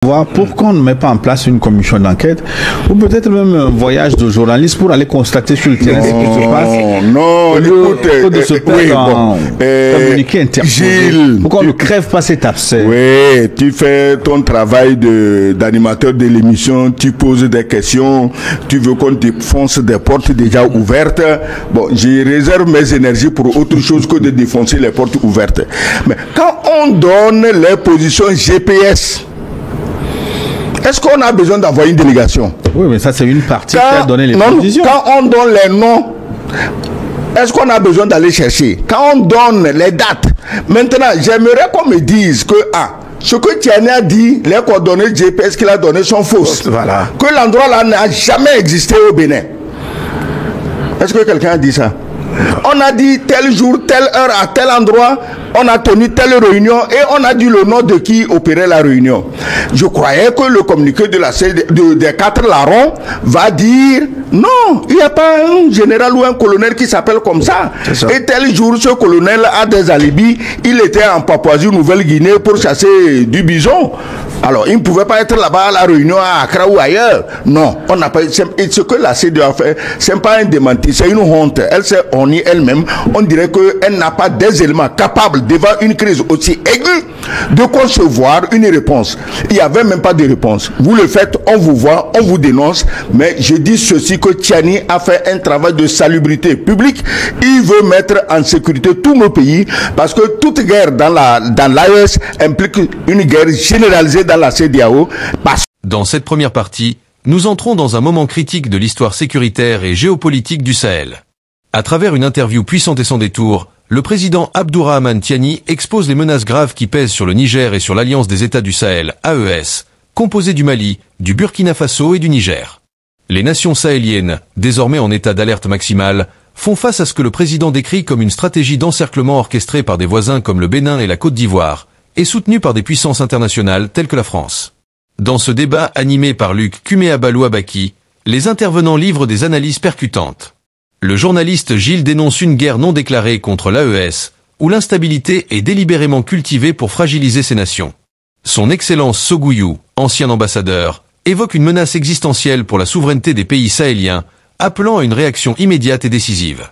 Pourquoi on ne met pas en place une commission d'enquête ou peut-être même un voyage de journalistes pour aller constater sur le terrain ce qui se passe? Non, écoute, de se communiquer interposé. Pourquoi on ne crève pas cet abcès? Oui, tu fais ton travail d'animateur de l'émission, tu poses des questions, tu veux qu'on défonce des portes déjà ouvertes. Bon, je réserve mes énergies pour autre chose que de défoncer les portes ouvertes. Mais quand on donne les positions GPS, est-ce qu'on a besoin d'avoir une délégation? Oui, mais ça c'est une partie qui a donné les positions. Quand on donne les noms, est-ce qu'on a besoin d'aller chercher? Quand on donne les dates, maintenant j'aimerais qu'on me dise que ce que Tiani a dit, les coordonnées GPS qu'il a données sont fausses. Voilà. Que l'endroit là n'a jamais existé au Bénin. Est-ce que quelqu'un a dit ça? On a dit tel jour, telle heure, à tel endroit, on a tenu telle réunion et on a dit le nom de qui opérait la réunion. Je croyais que le communiqué des 4 larrons va dire non, il n'y a pas un général ou un colonel qui s'appelle comme ça. Et tel jour, ce colonel a des alibis, il était en Papouasie-Nouvelle-Guinée pour chasser du bison. Alors, il ne pouvait pas être là-bas à la réunion à Accra ou ailleurs. Non, on n'a pas. Et ce que la CEDEAO a fait, ce n'est pas un démenti, c'est une honte. Elle s'est honnie elle-même. On dirait qu'elle n'a pas des éléments capables devant une crise aussi aiguë de concevoir une réponse. Il n'y avait même pas de réponse. Vous le faites, on vous voit, on vous dénonce. Mais je dis ceci, que Tiani a fait un travail de salubrité publique. Il veut mettre en sécurité tous nos pays parce que toute guerre dans l'AES implique une guerre généralisée dans la CEDEAO. Dans cette première partie, nous entrons dans un moment critique de l'histoire sécuritaire et géopolitique du Sahel. À travers une interview puissante et sans détour, le président Abdourahmane Tiani expose les menaces graves qui pèsent sur le Niger et sur l'Alliance des États du Sahel, AES, composée du Mali, du Burkina Faso et du Niger. Les nations sahéliennes, désormais en état d'alerte maximale, font face à ce que le président décrit comme une stratégie d'encerclement orchestrée par des voisins comme le Bénin et la Côte d'Ivoire, et soutenue par des puissances internationales telles que la France. Dans ce débat animé par Luc Kumeabalou-Abaki, les intervenants livrent des analyses percutantes. Le journaliste Gilles dénonce une guerre non déclarée contre l'AES, où l'instabilité est délibérément cultivée pour fragiliser ces nations. Son Excellence Sogouyou, ancien ambassadeur, évoque une menace existentielle pour la souveraineté des pays sahéliens, appelant à une réaction immédiate et décisive.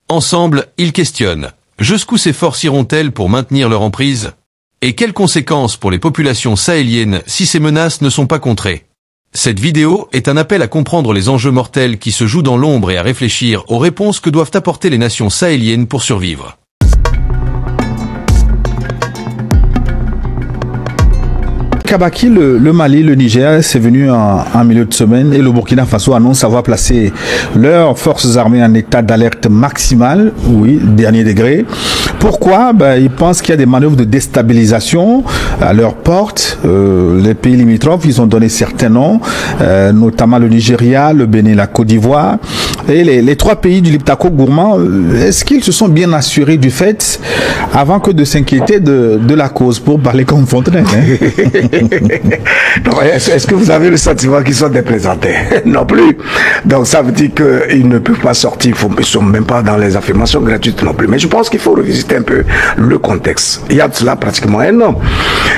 Ensemble, ils questionnent jusqu'où ces forces iront-elles pour maintenir leur emprise? Et quelles conséquences pour les populations sahéliennes si ces menaces ne sont pas contrées? Cette vidéo est un appel à comprendre les enjeux mortels qui se jouent dans l'ombre et à réfléchir aux réponses que doivent apporter les nations sahéliennes pour survivre. Kabaki, le Mali, le Niger, c'est venu en milieu de semaine et le Burkina Faso annonce avoir placé leurs forces armées en état d'alerte maximale, oui, dernier degré. Pourquoi? Ils pensent qu'il y a des manœuvres de déstabilisation à leur porte. Les pays limitrophes, ils ont donné certains noms, notamment le Nigeria, le Bénin, la Côte d'Ivoire. Et les 3 pays du Liptako gourmand, est-ce qu'ils se sont bien assurés du fait avant que de s'inquiéter de la cause, pour parler comme Fontenay, hein? Est-ce que vous avez le sentiment qu'ils sont déprésentés? Non plus. Donc ça veut dire qu'ils ne peuvent pas sortir, ils ne sont même pas dans les affirmations gratuites non plus. Mais je pense qu'il faut revisiter un peu le contexte. Il y a de cela pratiquement un an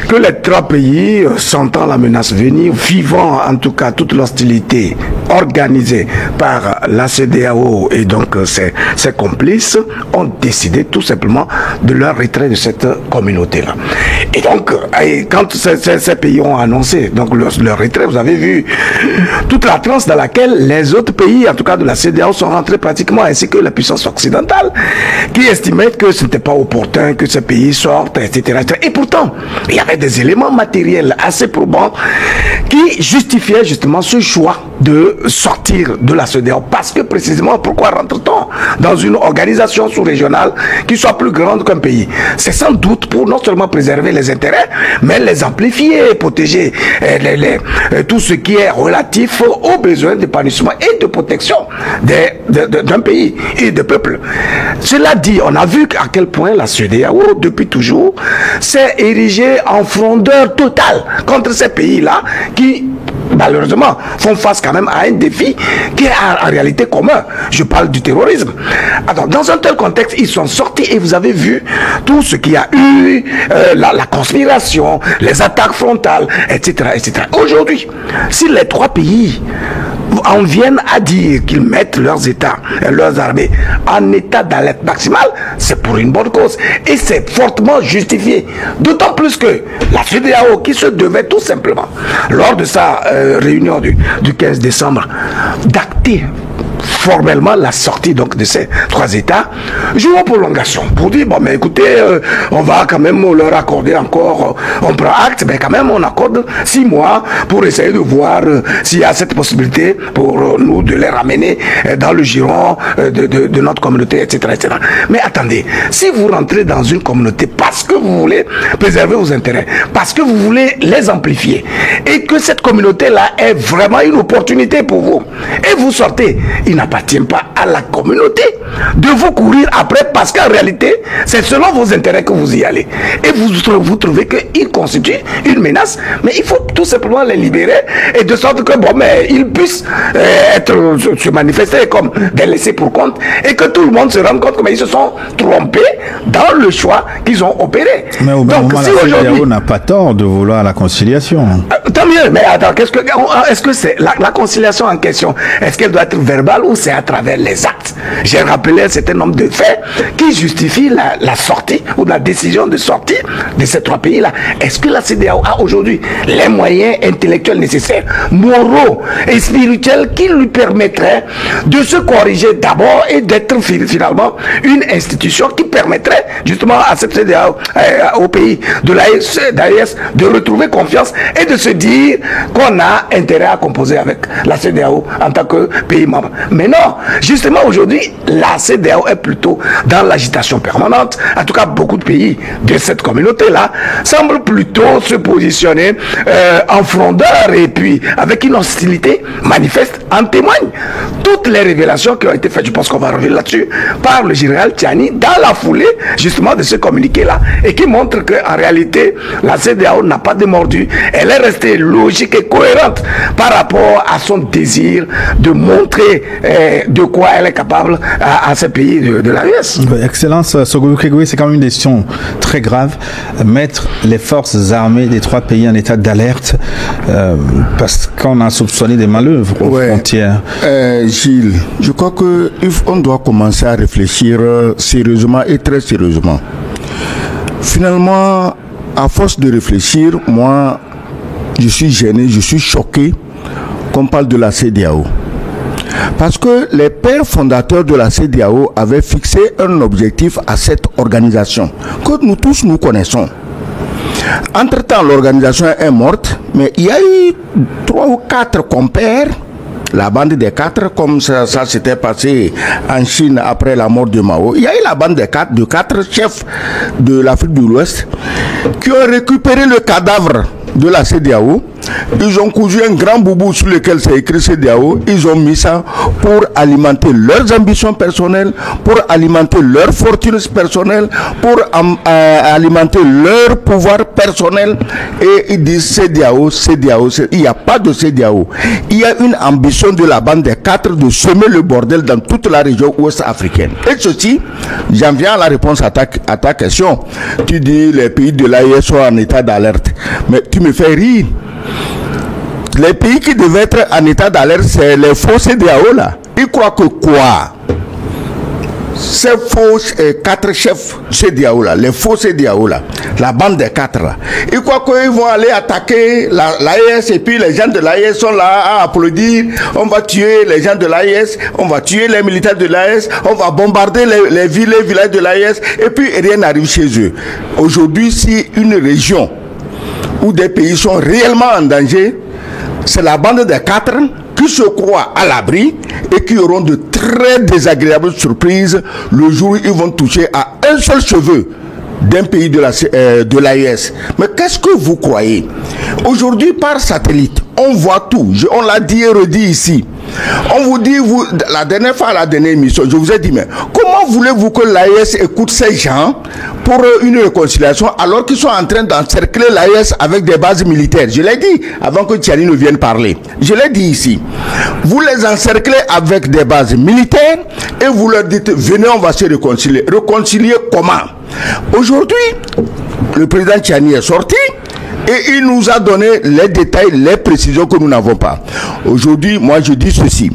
que les 3 pays, sentant la menace venir, vivant en tout cas toute l'hostilité organisée par la CEDEAO et donc ses complices, ont décidé tout simplement de leur retrait de cette communauté-là. Et donc, quand ces pays ont annoncé donc leur retrait, vous avez vu toute la transe dans laquelle les autres pays, en tout cas de la CEDEAO, sont rentrés pratiquement, ainsi que la puissance occidentale, qui estimait que ce n'était pas opportun que ces pays sortent, etc., etc. Et pourtant, il y avait des éléments matériels assez probants qui justifiaient justement ce choix de sortir de la CEDEAO. Parce que précisément, pourquoi rentre-t-on dans une organisation sous-régionale qui soit plus grande qu'un pays? C'est sans doute pour non seulement préserver les intérêts, mais les amplifier, protéger tout ce qui est relatif aux besoins d'épanouissement et de protection d'un pays et de peuple. Cela dit, on a vu à quel point la CEDEAO, depuis toujours, s'est érigée en frondeur totale contre ces pays-là qui malheureusement, font face quand même à un défi qui est en réalité commun. Je parle du terrorisme. Alors, dans un tel contexte, ils sont sortis et vous avez vu tout ce qu'il y a eu, la conspiration, les attaques frontales, etc., etc. Aujourd'hui, si les trois pays en viennent à dire qu'ils mettent leurs États et leurs armées en état d'alerte maximale, c'est pour une bonne cause. Et c'est fortement justifié. D'autant plus que la CEDEAO, qui se devait tout simplement, lors de sa réunion du 15 décembre, d'acter formellement la sortie donc de ces trois États, joue en prolongation pour dire bon mais écoutez, on va quand même leur accorder encore, on prend acte, mais quand même on accorde 6 mois pour essayer de voir s'il y a cette possibilité pour nous de les ramener dans le giron de notre communauté, etc., etc. Mais attendez, si vous rentrez dans une communauté parce que vous voulez préserver vos intérêts, parce que vous voulez les amplifier, et que cette communauté-là est vraiment une opportunité pour vous, et vous sortez, il n'appartient pas à la communauté de vous courir après, parce qu'en réalité, c'est selon vos intérêts que vous y allez. Et vous trouvez qu'ils constituent une menace, mais il faut tout simplement les libérer, et de sorte que, bon, mais ils puissent se manifester comme des laissés pour compte, et que tout le monde se rende compte qu'ils se sont trompés dans le choix qu'ils ont opéré. Mais au donc, moment, si aujourd'hui, on n'a pas tort de vouloir la conciliation. Tant mieux, mais attends, est-ce que c'est la conciliation en question, est-ce qu'elle doit être verbale ou c'est à travers les actes? J'ai rappelé un certain nombre de faits qui justifient la sortie ou la décision de sortie de ces trois pays-là. Est-ce que la CEDEAO a aujourd'hui les moyens intellectuels nécessaires, moraux et spirituels qui lui permettraient de se corriger d'abord et d'être finalement une institution qui permettrait justement à cette CEDEAO, au pays de l'AES, de retrouver confiance et de se dire qu'on a intérêt à composer avec la CEDEAO en tant que pays membre. Mais non, justement aujourd'hui, la CEDEAO est plutôt dans l'agitation permanente. En tout cas, beaucoup de pays de cette communauté-là semblent plutôt se positionner en frondeur et puis avec une hostilité manifeste. En témoignent toutes les révélations qui ont été faites, je pense qu'on va revenir là-dessus, par le général Tchiani dans la foulée justement de ce communiqué-là, et qui montre qu'en réalité, la CEDEAO n'a pas démordu. Elle est restée logique et cohérente par rapport à son désir de montrer de quoi elle est capable à ces pays de l'AES. Excellence, Sogolou Kegoué, c'est quand même une décision très grave. Mettre les forces armées des trois pays en état d'alerte parce qu'on a soupçonné des manœuvres aux frontières. Gilles, je crois qu'on doit commencer à réfléchir sérieusement et très sérieusement. Finalement, à force de réfléchir, moi, je suis gêné, je suis choqué qu'on parle de la CEDEAO. Parce que les pères fondateurs de la CEDEAO avaient fixé un objectif à cette organisation que nous tous nous connaissons. Entre-temps, l'organisation est morte, mais il y a eu 3 ou 4 compères, la bande des 4, comme ça s'était passé en Chine après la mort de Mao. Il y a eu la bande de 4 chefs de l'Afrique de l'Ouest qui ont récupéré le cadavre de la CEDEAO. Ils ont cousu un grand boubou sur lequel c'est écrit CEDEAO. Ils ont mis ça pour alimenter leurs ambitions personnelles, pour alimenter leurs fortunes personnelles, pour alimenter leur pouvoir personnel. Et ils disent CEDEAO, CEDEAO. Il n'y a pas de CEDEAO. Il y a une ambition de la bande des 4 de semer le bordel dans toute la région ouest africaine. Et ceci, j'en viens à la réponse à ta question. Tu dis les pays de l'AES sont en état d'alerte. Mais tu me fais rire. Les pays qui devaient être en état d'alerte, c'est les faux CEDEAO là. Ils croient que quoi? Ces faux 4 chefs CEDEAO là, les faux CEDEAO là, la bande des 4 là, ils croient qu'ils vont aller attaquer l'AES et puis les gens de l'AES sont là à applaudir. On va tuer les gens de l'AES, on va tuer les militaires de l'AES, on va bombarder les villes, les villages de l'AES et puis rien n'arrive chez eux. Aujourd'hui, si une région où des pays sont réellement en danger, c'est la bande des 4 qui se croient à l'abri et qui auront de très désagréables surprises le jour où ils vont toucher à un seul cheveu d'un pays de l'AES. Mais qu'est-ce que vous croyez? Aujourd'hui, par satellite, on voit tout. On l'a dit et redit ici. On vous dit, la dernière fois à la dernière émission, je vous ai dit, mais comment Comment voulez-vous que l'AES écoute ces gens pour une réconciliation alors qu'ils sont en train d'encercler l'AES avec des bases militaires? Je l'ai dit avant que Tchani ne vienne parler. Je l'ai dit ici. Vous les encerclez avec des bases militaires et vous leur dites venez, on va se réconcilier. Réconcilier comment? Aujourd'hui, le président Tchani est sorti et il nous a donné les détails, les précisions que nous n'avons pas. Aujourd'hui, moi je dis ceci.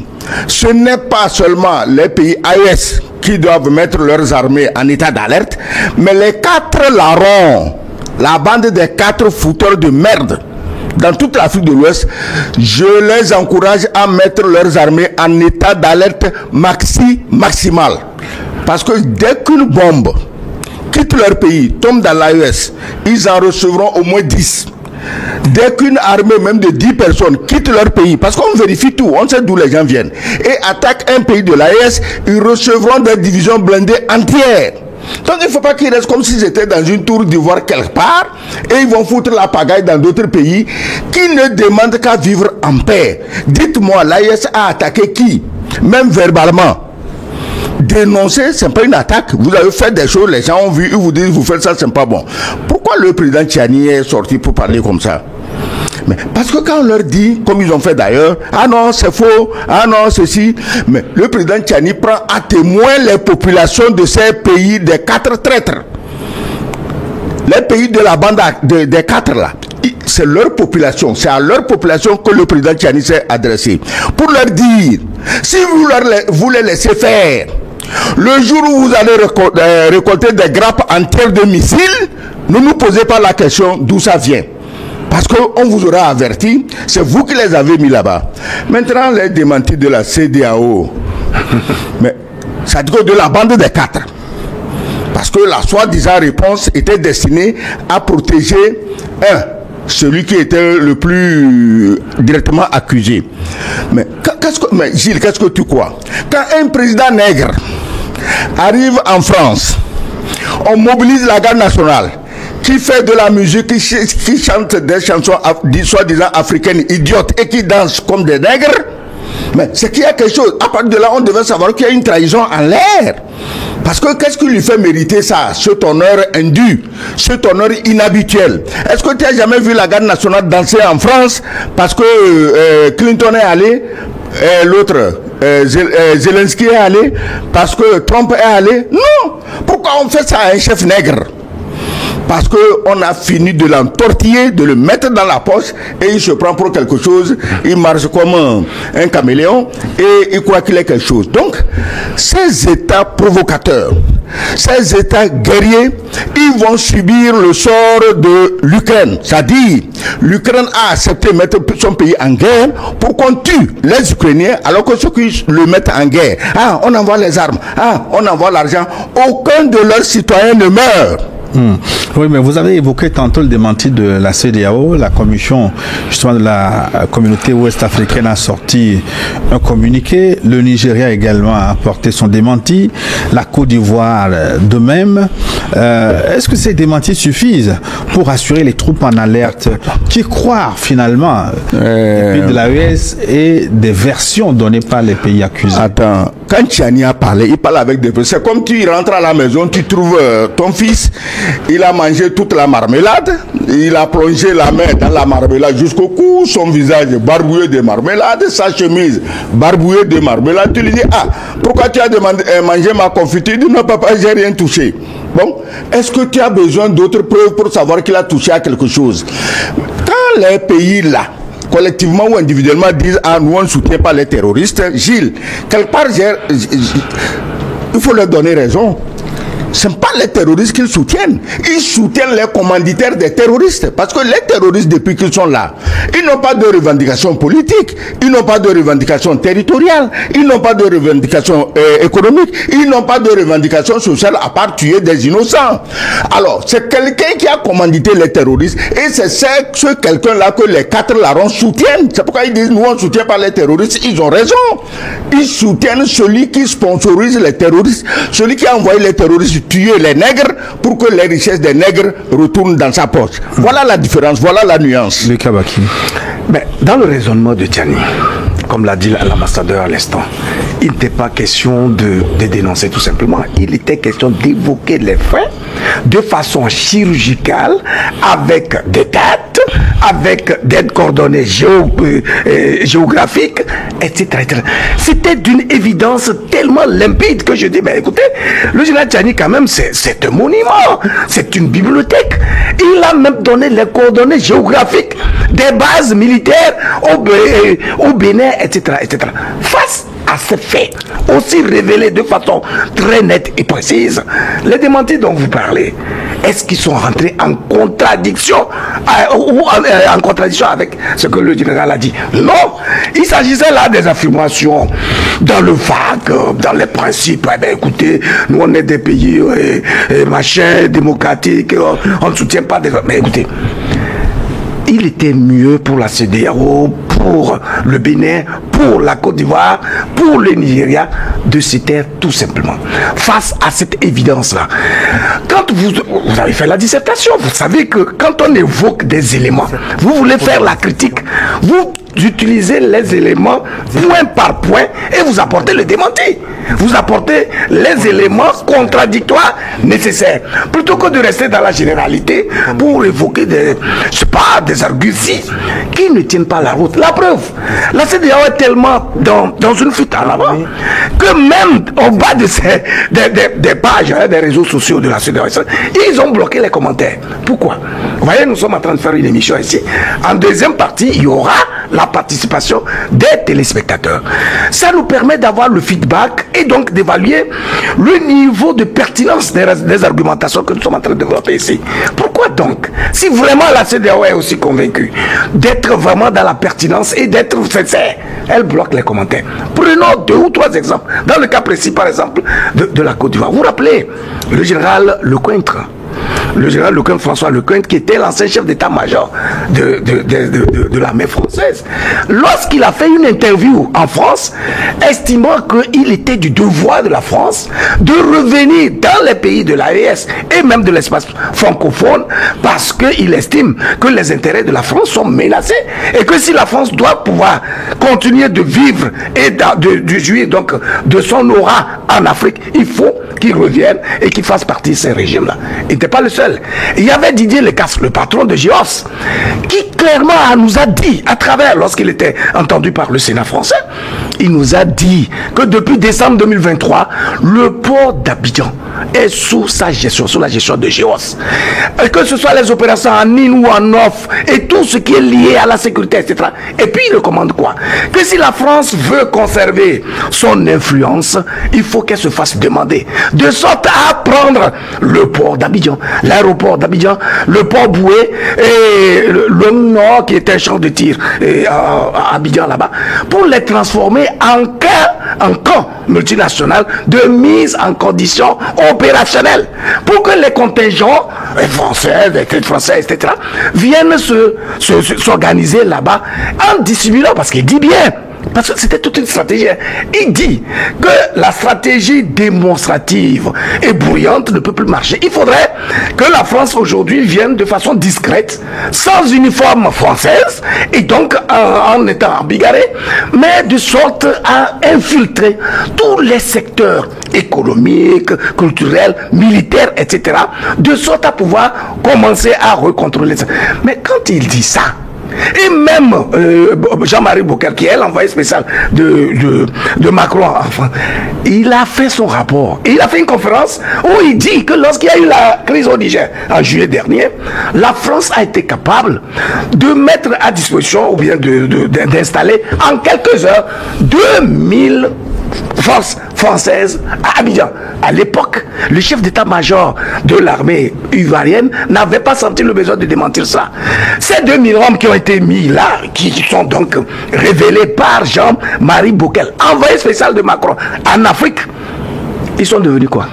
Ce n'est pas seulement les pays AES qui doivent mettre leurs armées en état d'alerte, mais les 4 larrons, la bande des 4 fouteurs de merde dans toute l'Afrique de l'Ouest, je les encourage à mettre leurs armées en état d'alerte maximal. Parce que dès qu'une bombe quitte leur pays, tombe dans l'AES, ils en recevront au moins 10. Dès qu'une armée même de 10 personnes quitte leur pays, parce qu'on vérifie tout, on sait d'où les gens viennent, et attaque un pays de l'AES, ils recevront des divisions blindées entières. Donc il ne faut pas qu'ils restent comme s'ils étaient dans une tour d'ivoire quelque part, et ils vont foutre la pagaille dans d'autres pays qui ne demandent qu'à vivre en paix. Dites-moi, l'AES a attaqué qui? Même verbalement. Dénoncer, c'est pas une attaque. Vous avez fait des choses, les gens ont vu, ils vous disent vous faites ça, c'est pas bon. Pourquoi le président Tchani est sorti pour parler comme ça? Mais parce que quand on leur dit, comme ils ont fait d'ailleurs, ah non c'est faux, ah non ceci, mais le président Tchani prend à témoin les populations de ces pays des 4 traîtres. Les pays de la bande des 4 là, c'est leur population, c'est à leur population que le président Tchani s'est adressé. Pour leur dire, si vous les laissez faire, le jour où vous allez récolter des grappes entières de missiles, ne nous posez pas la question d'où ça vient. Parce qu'on vous aura averti, c'est vous qui les avez mis là-bas. Maintenant, les démentis de la CEDEAO, mais ça dit que de la bande des 4. Parce que la soi-disant réponse était destinée à protéger celui qui était le plus directement accusé. Mais Gilles, qu'est-ce que tu crois? Quand un président nègre arrive en France, on mobilise la garde nationale qui fait de la musique, qui chante des chansons soi-disant africaines idiotes et qui danse comme des nègres, mais c'est qu'il y a quelque chose. À partir de là, on devait savoir qu'il y a une trahison en l'air. Parce que qu'est-ce qui lui fait mériter ça, cet honneur indu, cet honneur inhabituel? Est-ce que tu n'as jamais vu la garde nationale danser en France parce que Clinton est allé, l'autre, Zelensky est allé, parce que Trump est allé? Non! Pourquoi on fait ça à un chef nègre? Parce qu'on a fini de l'entortiller, de le mettre dans la poche et il se prend pour quelque chose, il marche comme un caméléon et il croit qu'il est quelque chose. Donc, ces États provocateurs, ces États guerriers, ils vont subir le sort de l'Ukraine. C'est-à-dire, l'Ukraine a accepté de mettre son pays en guerre pour qu'on tue les Ukrainiens alors que ceux qui le mettent en guerre, ah, on envoie les armes, ah, on envoie l'argent, aucun de leurs citoyens ne meurt. Oui, mais vous avez évoqué tantôt le démenti de la CEDEAO. La commission justement de la communauté ouest-africaine a sorti un communiqué. Le Nigeria également a apporté son démenti. La Côte d'Ivoire de même. Est-ce que ces démentis suffisent pour assurer les troupes en alerte qui croient finalement les pays de l'AES et des versions données par les pays accusés? Attends, quand Tchani a parlé, il parle avec des... C'est comme tu rentres à la maison, tu trouves ton fils, il a mangé toute la marmelade, il a plongé la main dans la marmelade jusqu'au cou, son visage barbouillé de marmelade, sa chemise barbouillée de marmelade. Tu lui dis, ah, pourquoi tu as mangé ma confiture? Il dit, non papa, j'ai rien touché. Bon, est-ce que tu as besoin d'autres preuves pour savoir qu'il a touché à quelque chose? Quand les pays là, collectivement ou individuellement, disent, ah, nous on ne soutient pas les terroristes, Gilles, quelque part, il faut leur donner raison. Ce n'est pas les terroristes qu'ils soutiennent. Ils soutiennent les commanditaires des terroristes. Parce que les terroristes, depuis qu'ils sont là, ils n'ont pas de revendication politique, ils n'ont pas de revendication territoriale, ils n'ont pas de revendication économique, ils n'ont pas de revendication sociale à part tuer des innocents. Alors, c'est quelqu'un qui a commandité les terroristes et c'est ce quelqu'un-là que les 4 larrons soutiennent. C'est pourquoi ils disent, nous on ne soutient pas les terroristes. Ils ont raison. Ils soutiennent celui qui sponsorise les terroristes, celui qui a envoyé les terroristes tuer les nègres pour que les richesses des nègres retournent dans sa poche. Voilà la différence, voilà la nuance. Le Kabaki. Mais dans le raisonnement de Tchani, comme l'a dit l'ambassadeur à l'instant, il n'était pas question de dénoncer tout simplement. Il était question d'évoquer les faits de façon chirurgicale, avec des dates, avec des coordonnées géographiques, etc. C'était d'une évidence tellement limpide que je dis, mais écoutez, le général Tchiani quand même, c'est un monument, c'est une bibliothèque. Il a même donné les coordonnées géographiques des bases militaires au Bénin, etc., etc. Face à ces faits, aussi révélés de façon très nette et précise, les démentis dont vous parlez, est-ce qu'ils sont rentrés en contradiction en contradiction avec ce que le général a dit? Non, il s'agissait là des affirmations dans le vague, dans les principes. Eh bien, écoutez, nous on est des pays machin, démocratiques, on ne soutient pas des... Mais écoutez, il était mieux pour la CEDEAO, pour le Bénin, pour la Côte d'Ivoire, pour le Nigeria, de se taire tout simplement. Face à cette évidence-là, quand vous avez fait la dissertation, vous savez que quand on évoque des éléments, vous voulez faire la critique, vous utilisez les éléments point par point et vous apportez le démenti. Vous apportez les éléments contradictoires nécessaires. Plutôt que de rester dans la généralité pour évoquer des arguties qui ne tiennent pas la route. La preuve, la CEDEAO est tellement dans une fuite en avant que même au bas de des pages, des réseaux sociaux de la CEDEAO, ils ont bloqué les commentaires. Pourquoi? Vous voyez, nous sommes en train de faire une émission ici. En deuxième partie, il y aura la participation des téléspectateurs. Ça nous permet d'avoir le feedback et donc d'évaluer le niveau de pertinence des argumentations que nous sommes en train de développer ici. Pourquoi donc, si vraiment la CEDEAO est aussi convaincue d'être vraiment dans la pertinence et d'être sincère, elle bloque les commentaires? Prenons 2 ou 3 exemples. Dans le cas précis, par exemple, de la Côte d'Ivoire. Vous vous rappelez le général Lecointre, François Lecointre, qui était l'ancien chef d'état-major de l'armée française, lorsqu'il a fait une interview en France, estimant qu'il était du devoir de la France de revenir dans les pays de l'AES et même de l'espace francophone, parce qu'il estime que les intérêts de la France sont menacés et que si la France doit pouvoir continuer de vivre et de jouir donc de son aura en Afrique, il faut qu'il revienne et qu'il fasse partie de ces régimes-là. Il n'était pas le seul. Il y avait Didier Lecastre, le patron de GEOS, qui clairement nous a dit, à travers, lorsqu'il était entendu par le Sénat français, il nous a dit que depuis décembre 2023, le port d'Abidjan est sous sa gestion, sous la gestion de GEOS. Et que ce soit les opérations en in ou en off, et tout ce qui est lié à la sécurité, etc. Et puis il recommande quoi? Que si la France veut conserver son influence, il faut qu'elle se fasse demander, de sorte à prendre le port d'Abidjan, l'aéroport d'Abidjan, le port Boué et le nord qui est un champ de tir à Abidjan là-bas, pour les transformer en camp multinational de mise en condition opérationnelle, pour que les contingents français, etc., viennent s'organiser là-bas en dissimulant, parce qu'il dit bien, parce que c'était toute une stratégie. Il dit que la stratégie démonstrative et bruyante ne peut plus marcher. Il faudrait que la France aujourd'hui vienne de façon discrète, sans uniforme française, et donc en étant bigarré, mais de sorte à infiltrer tous les secteurs économiques, culturels, militaires, etc., de sorte à pouvoir commencer à recontrôler ça. Mais quand il dit ça, et même Jean-Marie Bockel, qui est l'envoyé spécial de Macron en France, il a fait son rapport. Il a fait une conférence où il dit que lorsqu'il y a eu la crise au Niger en juillet dernier, la France a été capable de mettre à disposition ou bien d'installer en quelques heures 2000 forces françaises à Abidjan. À l'époque, le chef d'état-major de l'armée ivoirienne n'avait pas senti le besoin de démentir ça. Ces 2000 hommes qui ont été mis là, qui sont donc révélés par Jean-Marie Bockel, envoyé spécial de Macron en Afrique, ils sont devenus quoi?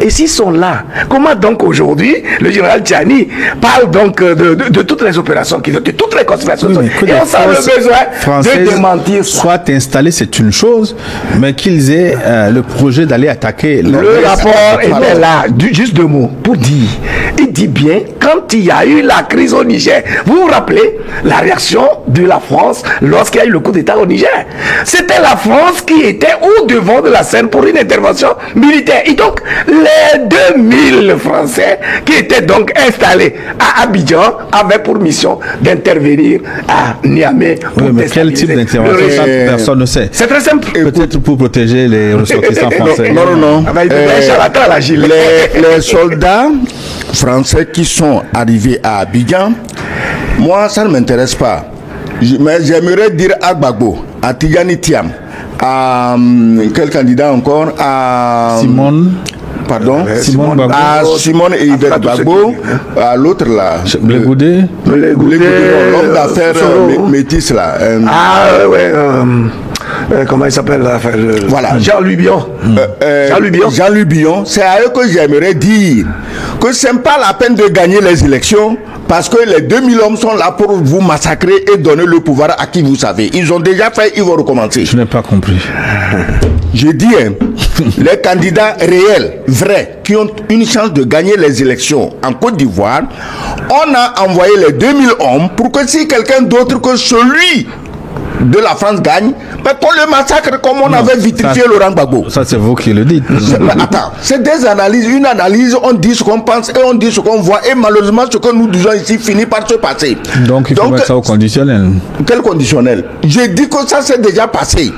Et s'ils sont là, comment donc aujourd'hui le général Tchiani parle donc de toutes les opérations, de toutes les conspirations, et on sent le besoin de démentir ça. Soit installés, c'est une chose, mais qu'ils aient le projet d'aller attaquer. Le rapport était là, juste 2 mots, pour dire, il dit bien, quand il y a eu la crise au Niger, vous vous rappelez la réaction de la France lorsqu'il y a eu le coup d'État au Niger? C'était la France qui était au devant de la scène pour une intervention militaire. Et donc, les 2000 Français qui étaient donc installés à Abidjan avaient pour mission d'intervenir à Niamey. Oui, mais quel type d'intervention? Personne ne sait. C'est très simple. Peut-être pour protéger les ressortissants français. Non. Les soldats français qui sont arrivés à Abidjan, moi, ça ne m'intéresse pas. Mais j'aimerais dire à Gbagbo, à Tidjani Thiam, à quel candidat encore, à Simone. Pardon, Simone Gbagbo. à Simone et Yvette Gbagbo, à l'autre là, Le Goudé. l'homme d'affaires métis là. Comment il s'appelle là? Voilà. Jean-Louis Billon. Jean-Louis Billon, c'est à eux que j'aimerais dire que ce n'est pas la peine de gagner les élections parce que les 2000 hommes sont là pour vous massacrer et donner le pouvoir à qui vous savez. Ils ont déjà fait, ils vont recommencer. Je n'ai pas compris. Je dis, les candidats réels, vrais, qui ont une chance de gagner les élections en Côte d'Ivoire, on a envoyé les 2000 hommes pour que si quelqu'un d'autre que celui de la France gagne, mais qu'on le massacre comme on avait vitrifié Laurent Gbagbo. Ça, c'est vous qui le dites. Attends, c'est des analyses. Une analyse, on dit ce qu'on pense et on dit ce qu'on voit. Et malheureusement, ce que nous disons ici finit par se passer. Donc, il faut mettre ça au conditionnel. Quel conditionnel? Je dis que ça s'est déjà passé.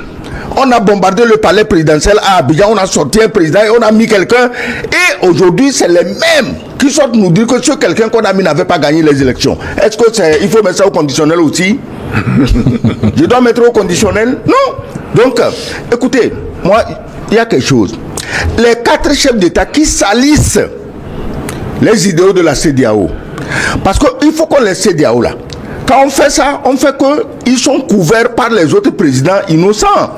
On a bombardé le palais présidentiel à Abidjan, on a sorti un président et on a mis quelqu'un. Et aujourd'hui, c'est les mêmes qui sortent nous dire que ce quelqu'un qu'on a mis n'avait pas gagné les élections. Est-ce que il faut mettre ça au conditionnel aussi? Je dois mettre au conditionnel? Non. Donc, écoutez, moi, il y a quelque chose. Les 4 chefs d'État qui salissent les idéaux de la CEDEAO, parce qu'il faut qu'on les CEDEAO là. Quand on fait ça, on fait qu'ils sont couverts par les autres présidents innocents.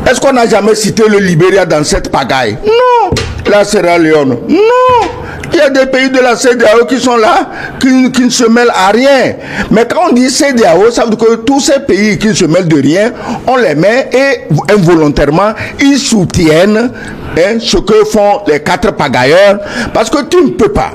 Est-ce qu'on n'a jamais cité le Libéria dans cette pagaille? Non. La Sierra Leone? Non. Il y a des pays de la CEDEAO qui sont là, qui ne se mêlent à rien. Mais quand on dit CEDEAO, ça veut dire que tous ces pays qui ne se mêlent de rien, on les met et involontairement, ils soutiennent ce que font les 4 pagailleurs. Parce que tu ne peux pas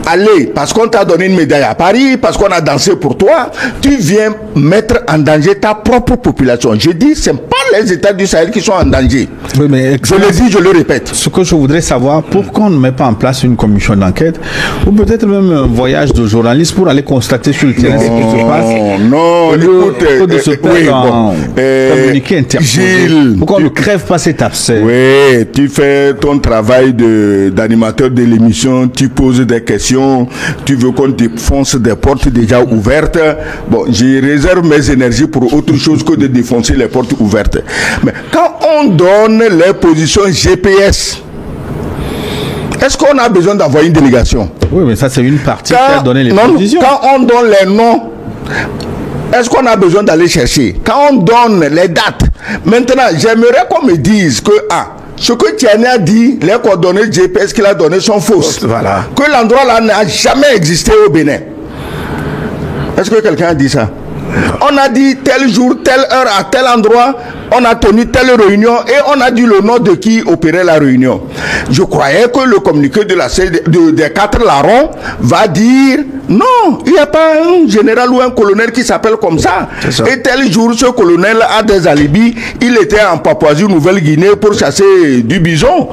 aller, parce qu'on t'a donné une médaille à Paris, parce qu'on a dansé pour toi, tu viens mettre en danger ta propre population. Je dis, ce n'est pas les États du Sahel qui sont en danger. Oui, mais je le dis, je le répète. Ce que je voudrais savoir, pourquoi on ne met pas en place une commission d'enquête ou peut-être même un voyage de journalistes pour aller constater sur le terrain ce qui se passe? Non, écoute, de se communiquer interposé. Pourquoi on ne crève pas cet abcès? Oui, tu fais ton travail d'animateur de l'émission, tu poses des questions, tu veux qu'on défonce des portes déjà ouvertes. Bon, je réserve mes énergies pour autre chose que de défoncer les portes ouvertes. Mais quand on donne les positions GPS, est-ce qu'on a besoin d'envoyer une délégation? Oui, mais ça c'est une partie qui a donné les positions. Quand on donne les noms, est-ce qu'on a besoin d'aller chercher? Quand on donne les dates, maintenant j'aimerais qu'on me dise que ce que Tchiani a dit, les coordonnées GPS qu'il a données sont fausses. Voilà. Que l'endroit là n'a jamais existé au Bénin. Est-ce que quelqu'un a dit ça? On a dit tel jour, telle heure, à tel endroit, on a tenu telle réunion et on a dit le nom de qui opérait la réunion. Je croyais que le communiqué des 4 larrons va dire non, il n'y a pas un général ou un colonel qui s'appelle comme ça. Et tel jour, ce colonel a des alibis, il était en Papouasie-Nouvelle-Guinée pour chasser du bison.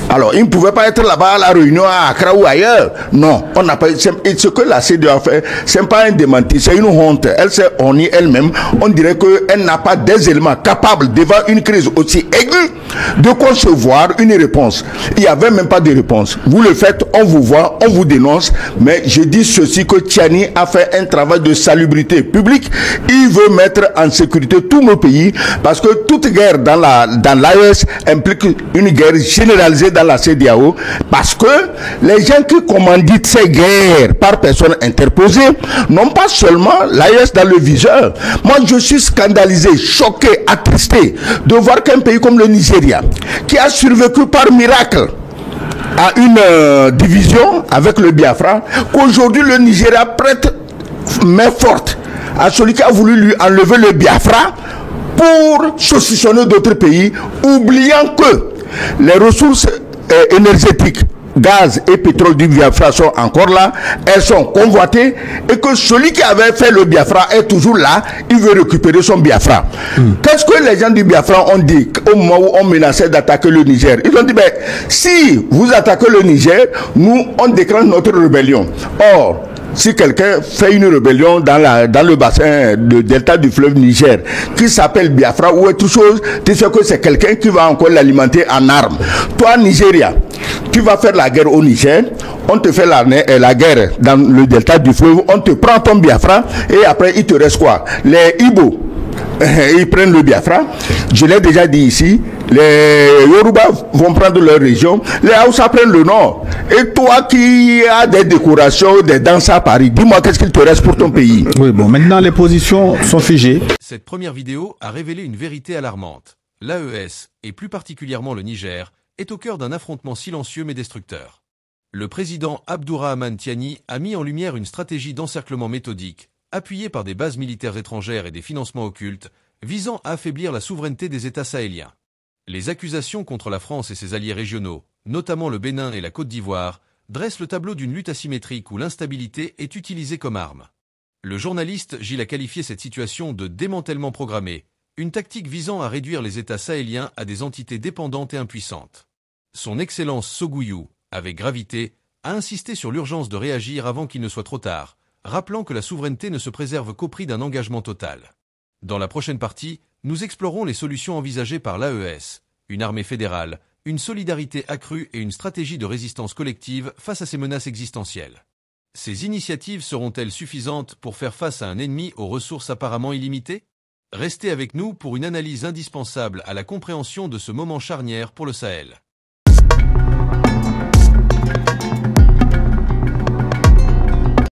Alors, il ne pouvait pas être là-bas à la réunion à Accra ou ailleurs. Non, on n'a pas. Et ce que la CEDEAO a fait, ce n'est pas un démenti, c'est une honte. Elle s'est honnie elle-même. On dirait qu'elle n'a pas des éléments capables, devant une crise aussi aiguë, de concevoir une réponse. Il n'y avait même pas de réponse. Vous le faites, on vous voit, on vous dénonce. Mais je dis ceci, que Tchiani a fait un travail de salubrité publique. Il veut mettre en sécurité tous nos pays, parce que toute guerre dans l'AES implique une guerre généralisée dans la CEDEAO, parce que les gens qui commanditent ces guerres par personne interposée n'ont pas seulement l'AES dans le viseur. Moi, je suis scandalisé, choqué, attristé de voir qu'un pays comme le Nigeria, qui a survécu par miracle à une division avec le Biafra, qu'aujourd'hui le Nigeria prête main forte à celui qui a voulu lui enlever le Biafra pour saucissonner d'autres pays, oubliant que les ressources énergétiques, gaz et pétrole du Biafra sont encore là, elles sont convoitées, et que celui qui avait fait le Biafra est toujours là, il veut récupérer son Biafra. Qu'est-ce que les gens du Biafra ont dit au moment où on menaçait d'attaquer le Niger? Ils ont dit, ben, si vous attaquez le Niger, nous, on déclenche notre rébellion. Or, si quelqu'un fait une rébellion dans le bassin de delta du fleuve Niger, qui s'appelle Biafra ou autre chose, tu sais que c'est quelqu'un qui va encore l'alimenter en armes. Toi, Nigeria, tu vas faire la guerre au Niger, on te fait la guerre dans le delta du fleuve, on te prend ton Biafra, et après, il te reste quoi? Les Igbo, ils prennent le Biafra. Je l'ai déjà dit ici, les Yoruba vont prendre leur région, les Hausa prennent le nord. Et toi qui as des décorations, des danses à Paris, dis-moi qu'est-ce qu'il te reste pour ton pays? Oui, bon, maintenant les positions sont figées. Cette première vidéo a révélé une vérité alarmante. L'AES, et plus particulièrement le Niger, est au cœur d'un affrontement silencieux mais destructeur. Le président Abdourahmane Tiani a mis en lumière une stratégie d'encerclement méthodique, appuyée par des bases militaires étrangères et des financements occultes, visant à affaiblir la souveraineté des États sahéliens. Les accusations contre la France et ses alliés régionaux, notamment le Bénin et la Côte d'Ivoire, dressent le tableau d'une lutte asymétrique où l'instabilité est utilisée comme arme. Le journaliste Gilles a qualifié cette situation de démantèlement programmé, une tactique visant à réduire les États sahéliens à des entités dépendantes et impuissantes. Son Excellence Sogouyou, avec gravité, a insisté sur l'urgence de réagir avant qu'il ne soit trop tard, rappelant que la souveraineté ne se préserve qu'au prix d'un engagement total. Dans la prochaine partie, nous explorons les solutions envisagées par l'AES, une armée fédérale, une solidarité accrue et une stratégie de résistance collective face à ces menaces existentielles. Ces initiatives seront-elles suffisantes pour faire face à un ennemi aux ressources apparemment illimitées? Restez avec nous pour une analyse indispensable à la compréhension de ce moment charnière pour le Sahel.